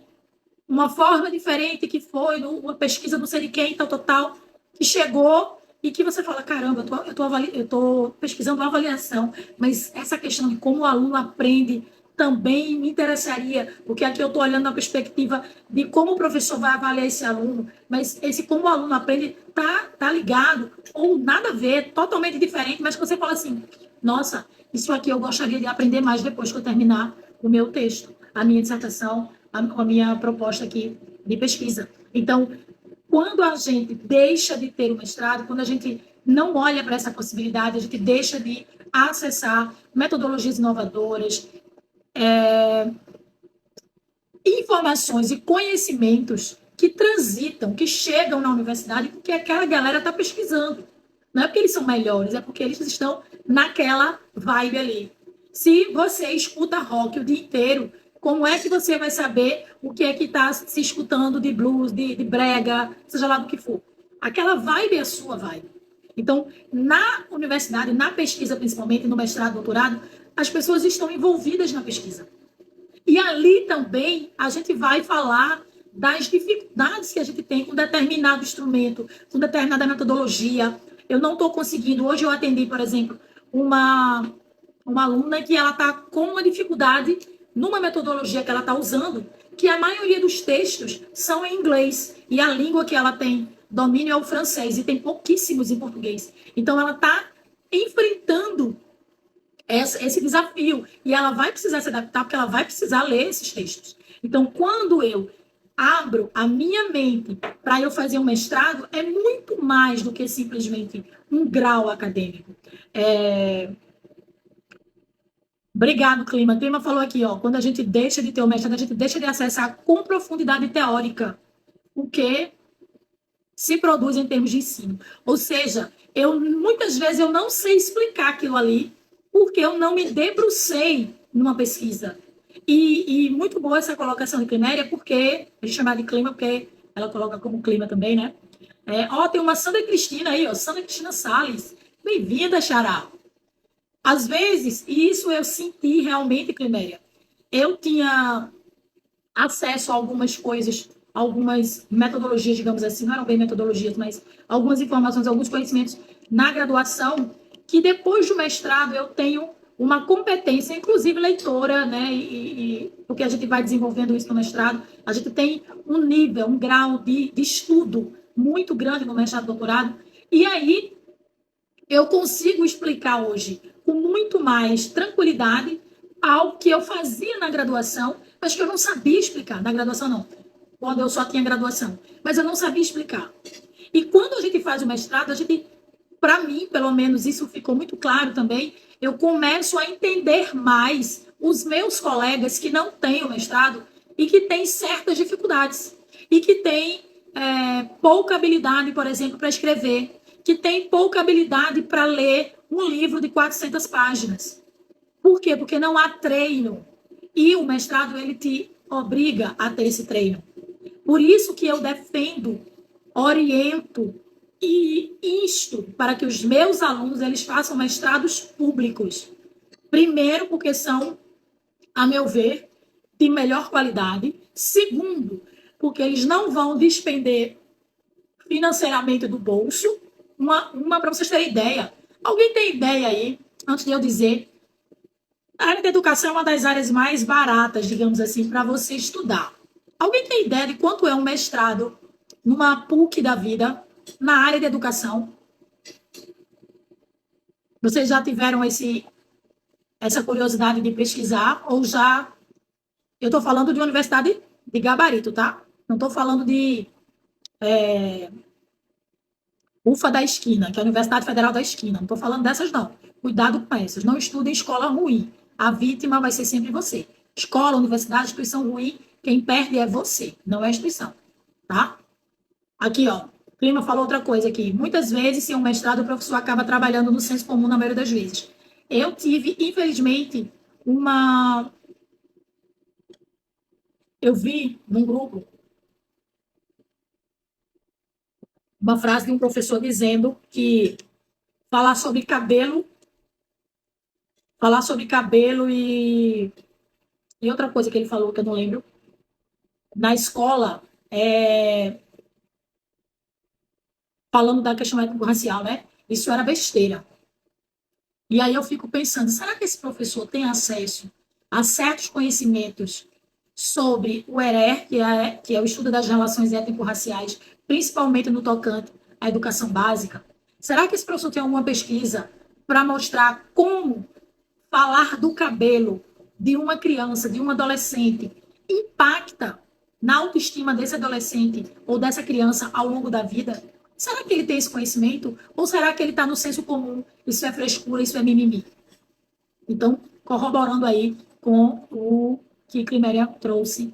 uma forma diferente que foi uma pesquisa não sei de quem, tal, que chegou e que você fala, caramba, eu tô pesquisando uma avaliação, mas essa questão de como o aluno aprende também me interessaria, porque aqui eu estou olhando na perspectiva de como o professor vai avaliar esse aluno, mas esse como o aluno aprende tá ligado, ou nada a ver, totalmente diferente, mas que você fala assim, nossa, isso aqui eu gostaria de aprender mais depois que eu terminar o meu texto, a minha dissertação, a minha proposta aqui de pesquisa. Então, quando a gente deixa de ter o mestrado, quando a gente não olha para essa possibilidade, a gente deixa de acessar metodologias inovadoras, informações e conhecimentos que transitam, que chegam na universidade, porque aquela galera está pesquisando. Não é porque eles são melhores, é porque eles estão naquela vibe ali. Se você escuta rock o dia inteiro, como é que você vai saber o que é que está se escutando de blues, de brega, seja lá do que for? Aquela vibe é a sua vibe. Então, na universidade, na pesquisa, principalmente no mestrado, doutorado, as pessoas estão envolvidas na pesquisa. E ali também a gente vai falar das dificuldades que a gente tem com determinado instrumento, com determinada metodologia. Eu não estou conseguindo. Hoje eu atendi, por exemplo, uma aluna que ela está com uma dificuldade numa metodologia que ela está usando, que a maioria dos textos são em inglês e a língua que ela tem domínio é o francês e tem pouquíssimos em português. Então ela está enfrentando esse desafio. E ela vai precisar se adaptar, porque ela vai precisar ler esses textos. Então, quando eu abro a minha mente para eu fazer um mestrado, é muito mais do que simplesmente um grau acadêmico. Obrigado, Clima. O Clima falou aqui, ó, quando a gente deixa de ter o mestrado, a gente deixa de acessar com profundidade teórica o que se produz em termos de ensino. Ou seja, muitas vezes eu não sei explicar aquilo ali porque eu não me debrucei numa pesquisa. E muito boa essa colocação de Climéria, porque a gente chama de clima, porque ela coloca como clima também, né? Tem uma Sandra Cristina aí, ó, Sandra Cristina Salles. Bem-vinda, Xará. Às vezes, e isso eu senti realmente, Climéria, eu tinha acesso a algumas coisas, algumas metodologias, digamos assim, não eram bem metodologias, mas algumas informações, alguns conhecimentos na graduação, que depois do mestrado eu tenho uma competência, inclusive leitora, né? Porque a gente vai desenvolvendo isso no mestrado, a gente tem um nível, um grau de estudo muito grande no mestrado e doutorado, e aí eu consigo explicar hoje com muito mais tranquilidade algo que eu fazia na graduação, mas que eu não sabia explicar. Na graduação, não. Quando eu só tinha graduação. Mas eu não sabia explicar. E quando a gente faz o mestrado, a gente, para mim, pelo menos, isso ficou muito claro também, eu começo a entender mais os meus colegas que não têm o mestrado e que têm certas dificuldades. E que têm pouca habilidade, por exemplo, para escrever, que tem pouca habilidade para ler um livro de 400 páginas. Por quê? Porque não há treino. E o mestrado, ele te obriga a ter esse treino. Por isso que eu defendo, oriento e insto para que os meus alunos eles façam mestrados públicos. Primeiro, porque são, a meu ver, de melhor qualidade. Segundo, porque eles não vão despender financeiramente do bolso. Uma para vocês terem ideia. Alguém tem ideia aí, antes de eu dizer, a área de educação é uma das áreas mais baratas, digamos assim, para você estudar. Alguém tem ideia de quanto é um mestrado numa PUC da vida, na área de educação? Vocês já tiveram essa curiosidade de pesquisar ou já... Eu estou falando de universidade de gabarito, tá? Não estou falando de UFA da esquina, que é a Universidade Federal da Esquina. Não estou falando dessas, não. Cuidado com essas. Não estude em escola ruim. A vítima vai ser sempre você. Escola, universidade, instituição ruim, quem perde é você, não é a instituição. Tá? Aqui, ó. O Clima falou outra coisa aqui. Muitas vezes, sem um mestrado, o professor acaba trabalhando no senso comum na maioria das vezes. Eu tive, infelizmente, eu vi num grupo uma frase de um professor dizendo que falar sobre cabelo e outra coisa que ele falou que eu não lembro, na escola, falando da questão étnico-racial, né? Isso era besteira. E aí eu fico pensando, será que esse professor tem acesso a certos conhecimentos sobre o ERER, que é o estudo das relações étnico-raciais, principalmente no tocante à educação básica? Será que esse professor tem alguma pesquisa para mostrar como falar do cabelo de uma criança, de um adolescente, impacta na autoestima desse adolescente ou dessa criança ao longo da vida? Será que ele tem esse conhecimento? Ou será que ele está no senso comum? Isso é frescura, isso é mimimi. Então, corroborando aí com o que Climéria trouxe,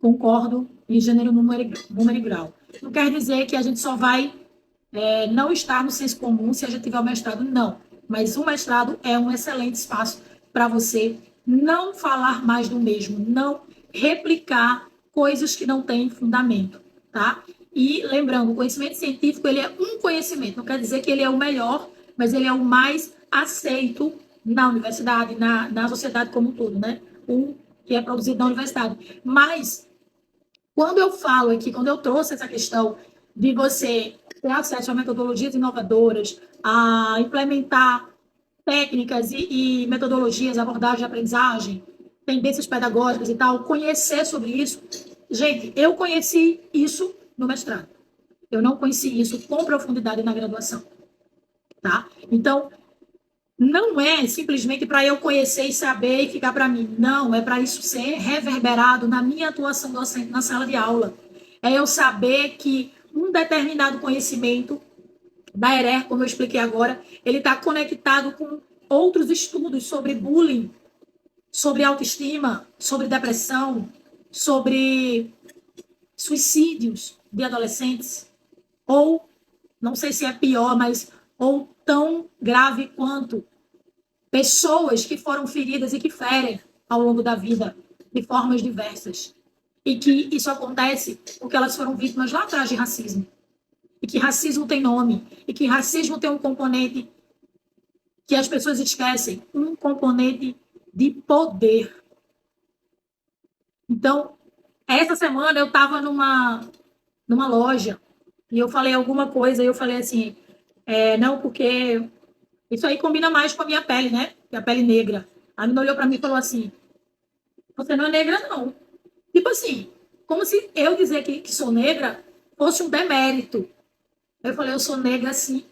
concordo em gênero, número e grau. Não quer dizer que a gente só vai não estar no senso comum se a gente tiver o mestrado, não. Mas o mestrado é um excelente espaço para você não falar mais do mesmo, não replicar coisas que não têm fundamento, tá? E lembrando, o conhecimento científico, ele é um conhecimento, não quer dizer que ele é o melhor, mas ele é o mais aceito na universidade, na sociedade como um todo, né? O que é produzido na universidade. Mas, quando eu falo aqui, quando eu trouxe essa questão de você ter acesso a metodologias inovadoras, a implementar técnicas e metodologias, abordagens de aprendizagem, tendências pedagógicas e tal, conhecer sobre isso. Gente, eu conheci isso no mestrado. Eu não conheci isso com profundidade na graduação, tá? Então, não é simplesmente para eu conhecer e saber e ficar para mim. Não, é para isso ser reverberado na minha atuação docente na sala de aula. É eu saber que um determinado conhecimento da ERER, como eu expliquei agora, ele está conectado com outros estudos sobre bullying, sobre autoestima, sobre depressão, sobre suicídios de adolescentes, ou, não sei se é pior, mas ou tão grave quanto pessoas que foram feridas e que ferem ao longo da vida de formas diversas. E que isso acontece porque elas foram vítimas lá atrás de racismo. E que racismo tem nome. E que racismo tem um componente que as pessoas esquecem, um componente de poder. Então, essa semana eu estava numa loja e eu falei alguma coisa e eu falei assim, não, porque isso aí combina mais com a minha pele, né? Que é a pele negra. A menina olhou para mim e falou assim, você não é negra, não. Tipo assim, como se eu dizer que sou negra fosse um demérito. Eu falei, eu sou negra, sim,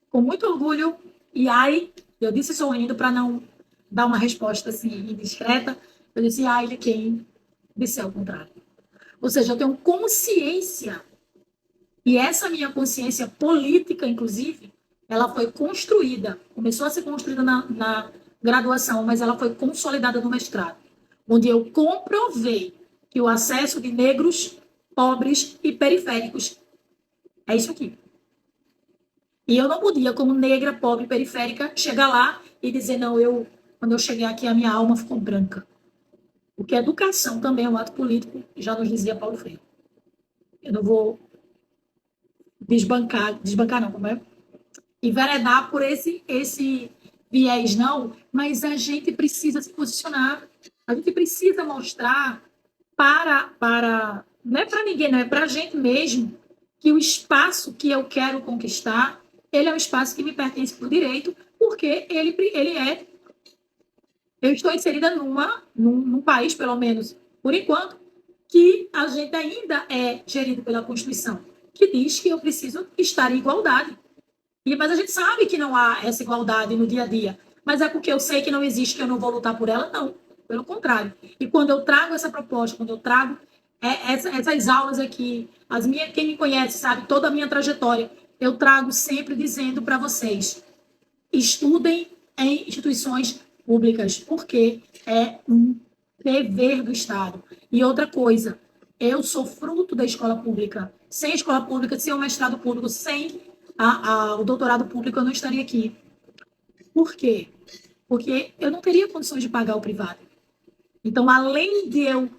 com muito orgulho. E ai, eu disse sorrindo para não dar uma resposta assim indiscreta. Eu disse, ai de quem disser o contrário. Ou seja, eu tenho consciência, e essa minha consciência política, inclusive, ela foi construída, começou a ser construída na graduação, mas ela foi consolidada no mestrado, onde eu comprovei que o acesso de negros, pobres e periféricos é isso aqui. E eu não podia, como negra, pobre, periférica, chegar lá e dizer, não, quando eu cheguei aqui, a minha alma ficou branca. Porque educação também é um ato político, já nos dizia Paulo Freire. Eu não vou desbancar não, como é? Enveredar por esse viés, não, mas a gente precisa se posicionar, a gente precisa mostrar não é para ninguém, não é para a gente mesmo, que o espaço que eu quero conquistar, ele é um espaço que me pertence por direito, porque ele é, eu estou inserida num país, pelo menos, por enquanto, que a gente ainda é gerido pela Constituição, que diz que eu preciso estar em igualdade. Mas a gente sabe que não há essa igualdade no dia a dia. Mas é porque eu sei que não existe, que eu não vou lutar por ela? Não. Pelo contrário. E quando eu trago essa proposta, quando eu trago essas aulas aqui, quem me conhece sabe toda a minha trajetória, eu trago sempre dizendo para vocês, estudem em instituições públicas, porque é um dever do Estado. E outra coisa, eu sou fruto da escola pública. Sem escola pública, sem o mestrado público, sem o doutorado público, eu não estaria aqui. Por quê? Porque eu não teria condições de pagar o privado. Então, além de eu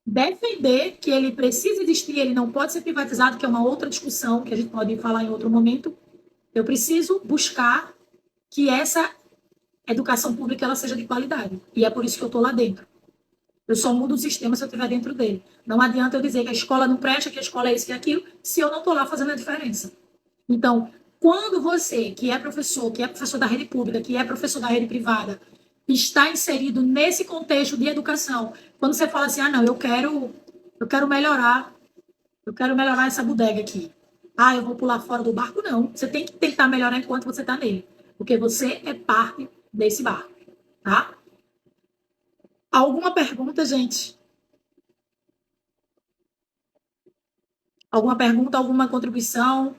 defender que ele precisa existir, ele não pode ser privatizado, que é uma outra discussão que a gente pode falar em outro momento, eu preciso buscar que essa educação pública ela seja de qualidade. E é por isso que eu estou lá dentro. Eu só mudo o sistema se eu estiver dentro dele. Não adianta eu dizer que a escola não presta, que a escola é isso e aquilo, se eu não estou lá fazendo a diferença. Então, quando você, que é professor da rede pública, que é professor da rede privada, está inserido nesse contexto de educação, quando você fala assim, não, eu quero melhorar essa bodega aqui. Eu vou pular fora do barco, não. Você tem que tentar melhorar enquanto você está nele, porque você é parte desse barco, tá? Alguma pergunta, gente? Alguma pergunta, alguma contribuição,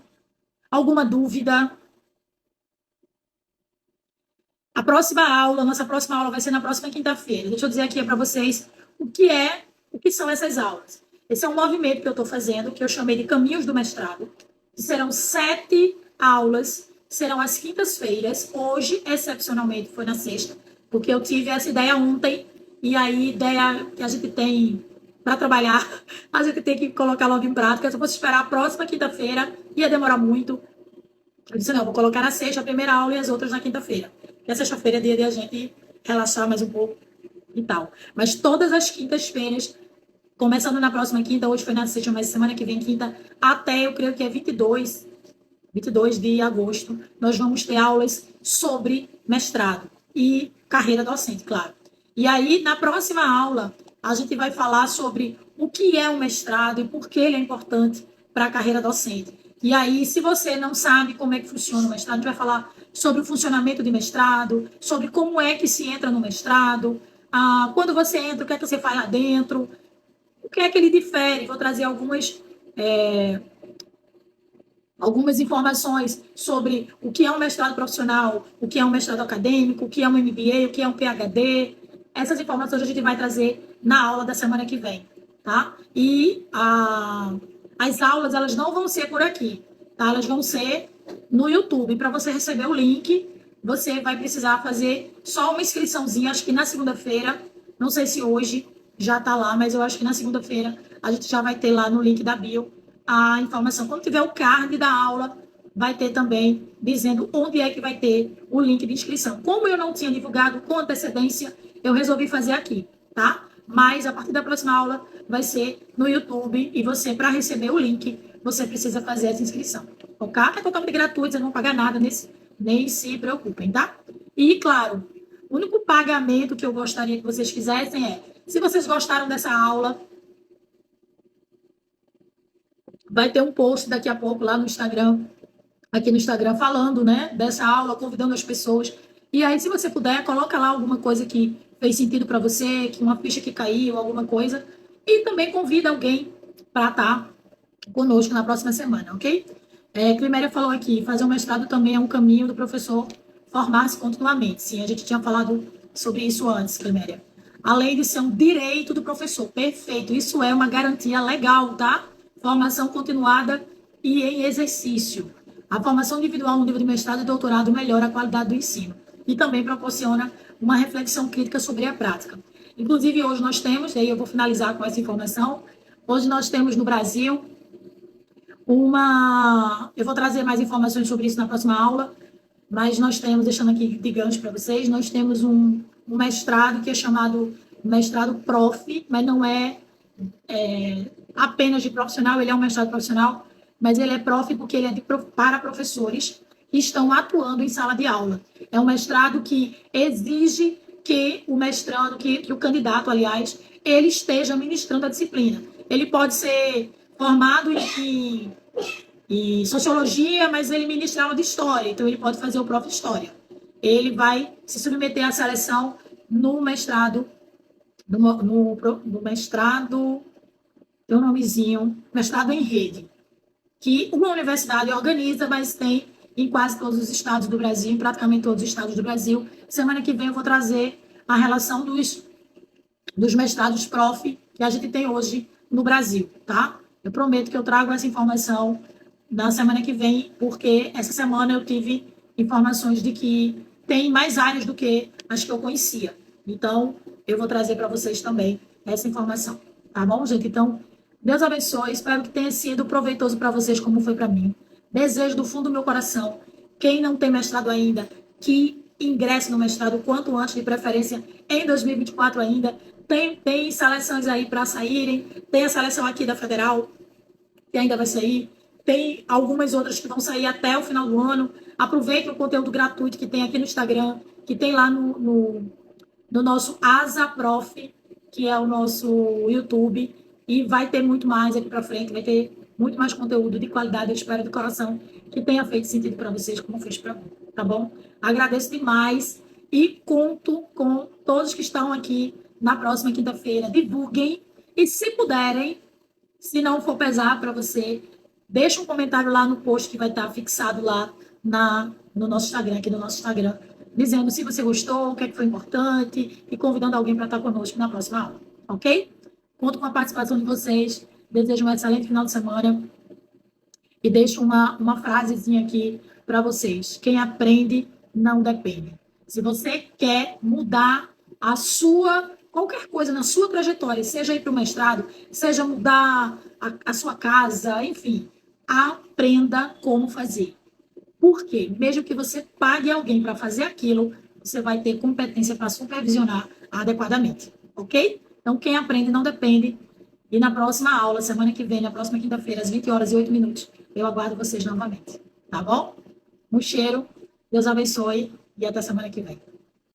alguma dúvida? Nossa próxima aula vai ser na próxima quinta-feira. Deixa eu dizer aqui para vocês o que são essas aulas. Esse é um movimento que eu estou fazendo, que eu chamei de Caminhos do Mestrado, que serão 7 aulas, serão às quintas-feiras. Hoje, excepcionalmente, foi na sexta, porque eu tive essa ideia ontem, e aí, ideia que a gente tem para trabalhar, a gente tem que colocar logo em prática. Se eu fosse esperar a próxima quinta-feira, ia demorar muito. Eu disse, não, vou colocar na sexta a primeira aula e as outras na quinta-feira. E a sexta-feira é dia de a gente relaxar mais um pouco e tal. Mas todas as quintas-feiras, começando na próxima quinta, hoje foi na sexta, mas semana que vem quinta, até eu creio que é 22 de agosto, nós vamos ter aulas sobre mestrado e carreira docente, claro. E aí, na próxima aula, a gente vai falar sobre o que é o mestrado e por que ele é importante para a carreira docente. E aí, se você não sabe como é que funciona o mestrado, a gente vai falar sobre o funcionamento de mestrado, sobre como é que se entra no mestrado, quando você entra, o que é que você faz lá dentro, o que é que ele difere. Vou trazer algumas informações sobre o que é um mestrado profissional, o que é um mestrado acadêmico, o que é um MBA, o que é um PhD. Essas informações a gente vai trazer na aula da semana que vem, tá? E as aulas, elas não vão ser por aqui, tá? Elas vão ser no YouTube. Para você receber o link, você vai precisar fazer só uma inscriçãozinha, acho que na segunda-feira, não sei se hoje já tá lá, mas eu acho que na segunda-feira a gente já vai ter lá no link da bio a informação. Quando tiver o card da aula, vai ter também dizendo onde é que vai ter o link de inscrição. Como eu não tinha divulgado com antecedência, eu resolvi fazer aqui, tá? Mas a partir da próxima aula vai ser no YouTube e você, para receber o link, você precisa fazer essa inscrição. Ok? É totalmente gratuito, vocês não vão pagar nada nem se preocupem, tá? E, claro, o único pagamento que eu gostaria que vocês fizessem é, se vocês gostaram dessa aula, vai ter um post daqui a pouco lá no Instagram, aqui no Instagram, falando, né, dessa aula, convidando as pessoas. E aí, se você puder, coloca lá alguma coisa que fez sentido para você, que uma ficha que caiu, alguma coisa. E também convida alguém para estar conosco na próxima semana, ok? Climéria falou aqui, fazer um mestrado também é um caminho do professor formar-se continuamente. Sim, a gente tinha falado sobre isso antes, Climéria. Além de ser um direito do professor. Perfeito, isso é uma garantia legal, tá? Formação continuada e em exercício. A formação individual no nível de mestrado e doutorado melhora a qualidade do ensino e também proporciona uma reflexão crítica sobre a prática. Inclusive, hoje nós temos, e aí eu vou finalizar com essa informação, hoje nós temos no Brasil eu vou trazer mais informações sobre isso na próxima aula, mas nós temos, deixando aqui de gancho para vocês, nós temos um mestrado que é chamado mestrado prof, mas não é apenas de profissional, ele é um mestrado profissional, mas ele é prof porque ele é para professores que estão atuando em sala de aula. É um mestrado que exige que o mestrando, que o candidato, aliás, ele esteja ministrando a disciplina. Ele pode ser formado em sociologia, mas ele ministra aula de história, então ele pode fazer o prof. História. Ele vai se submeter à seleção no mestrado, no mestrado, tem um nomezinho, mestrado em rede, que uma universidade organiza, mas tem em quase todos os estados do Brasil, em praticamente todos os estados do Brasil. Semana que vem eu vou trazer a relação dos mestrados prof que a gente tem hoje no Brasil, tá? Eu prometo que eu trago essa informação na semana que vem, porque essa semana eu tive informações de que tem mais áreas do que as que eu conhecia. Então, eu vou trazer para vocês também essa informação. Tá bom, gente? Então, Deus abençoe. Espero que tenha sido proveitoso para vocês, como foi para mim. Desejo do fundo do meu coração, quem não tem mestrado ainda, que ingresse no mestrado o quanto antes, de preferência em 2024 ainda. Tem seleções aí para saírem. Tem a seleção aqui da Federal, que ainda vai sair. Tem algumas outras que vão sair até o final do ano. Aproveite o conteúdo gratuito que tem aqui no Instagram, que tem lá no nosso Asa Prof, que é o nosso YouTube. E vai ter muito mais aqui para frente, vai ter muito mais conteúdo de qualidade. Eu espero de coração que tenha feito sentido para vocês, como fez para mim, tá bom? Agradeço demais e conto com todos que estão aqui na próxima quinta-feira. Divulguem e, se puderem, Se não for pesar para você, deixa um comentário lá no post que vai estar fixado lá no nosso Instagram, aqui no nosso Instagram, dizendo se você gostou, o que é que foi importante e convidando alguém para estar conosco na próxima aula, ok? Conto com a participação de vocês. Desejo um excelente final de semana e deixo uma frasezinha aqui para vocês. Quem aprende não depende. Se você quer mudar a sua qualquer coisa na sua trajetória, seja ir para o mestrado, seja mudar a sua casa, enfim, aprenda como fazer. Por quê? Mesmo que você pague alguém para fazer aquilo, você vai ter competência para supervisionar adequadamente, ok? Então, quem aprende não depende. E na próxima aula, semana que vem, na próxima quinta-feira, às 20 horas e 8 minutos, eu aguardo vocês novamente, tá bom? Um cheiro, Deus abençoe e até semana que vem.